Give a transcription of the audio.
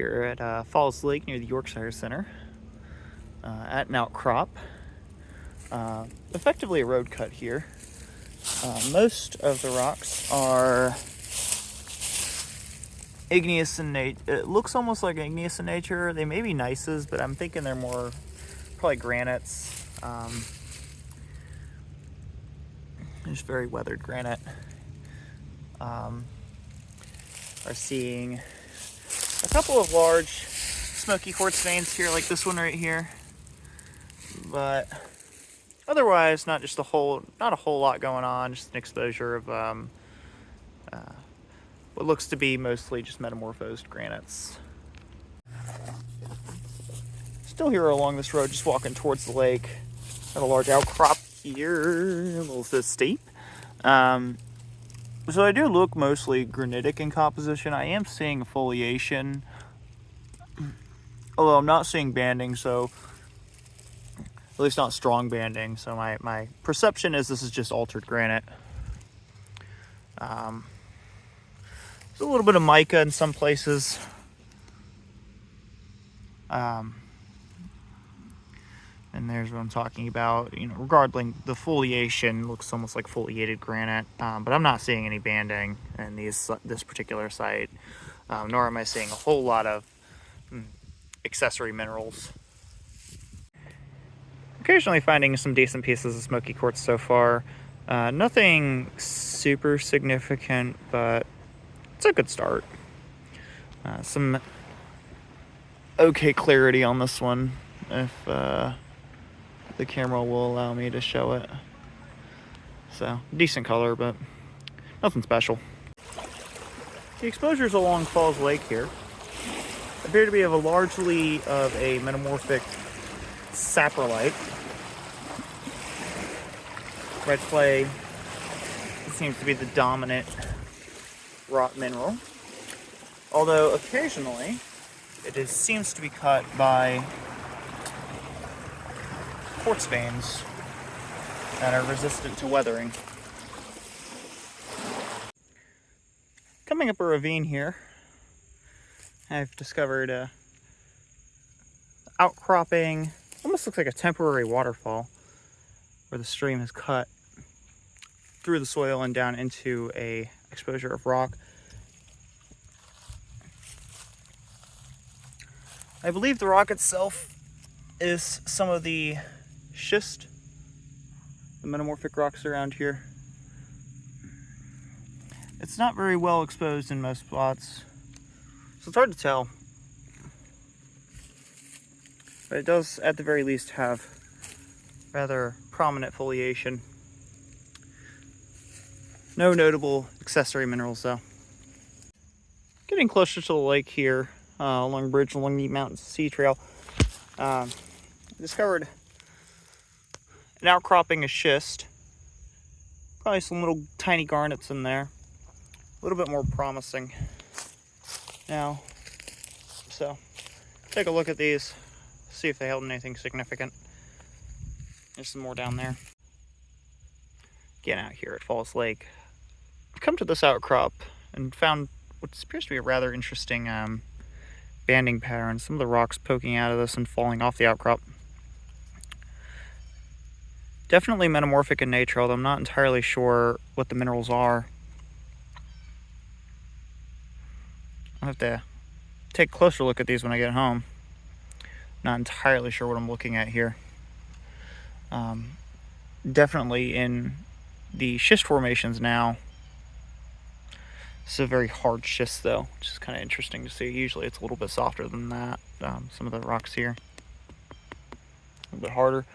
here at Falls Lake near the Yorkshire Center at an outcrop. Effectively a road cut here. Most of the rocks are igneous in nature. It looks almost like igneous in nature. They may be gneisses, but I'm thinking they're more probably granites. Just very weathered granite. Are seeing a couple of large smoky quartz veins here, like this one right here, but otherwise not a whole lot going on. Just an exposure of what looks to be mostly just metamorphosed granites. Still here along this road, just walking towards the lake. Got a large outcrop here, a little bit steep. So I do look mostly granitic in composition. I am seeing foliation, although I'm not seeing banding, so at least not strong banding. So my perception is this is just altered granite. There's a little bit of mica in some places. And there's what I'm talking about. Regarding the foliation, looks almost like foliated granite, but I'm not seeing any banding in this particular site, nor am I seeing a whole lot of accessory minerals. Occasionally finding some decent pieces of smoky quartz so far. Nothing super significant, but it's a good start. Some okay clarity on this one, if the camera will allow me to show it. So, decent color, but nothing special. The exposures along Falls Lake here appear to be largely of a metamorphic saprolite. Red clay seems to be the dominant rock mineral, although occasionally it seems to be cut by quartz veins that are resistant to weathering. Coming up a ravine here, I've discovered a outcropping, almost looks like a temporary waterfall, where the stream has cut through the soil and down into a exposure of rock. I believe the rock itself is some of the schist, the metamorphic rocks around here. It's not very well exposed in most spots, so it's hard to tell. But it does, at the very least, have rather prominent foliation. No notable accessory minerals, though. Getting closer to the lake here, along the bridge along the Mountain Sea Trail, I discovered an outcropping of schist. Probably some little tiny garnets in there. A little bit more promising now. So, take a look at these, see if they held anything significant. There's some more down there. Again, out here at Falls Lake, I've come to this outcrop and found what appears to be a rather interesting banding pattern. Some of the rocks poking out of this and falling off the outcrop. Definitely metamorphic in nature, although I'm not entirely sure what the minerals are. I'll have to take a closer look at these when I get home. Not entirely sure what I'm looking at here. Definitely in the schist formations now. This is a very hard schist, though, which is kind of interesting to see. Usually it's a little bit softer than that. Some of the rocks here, a little bit harder.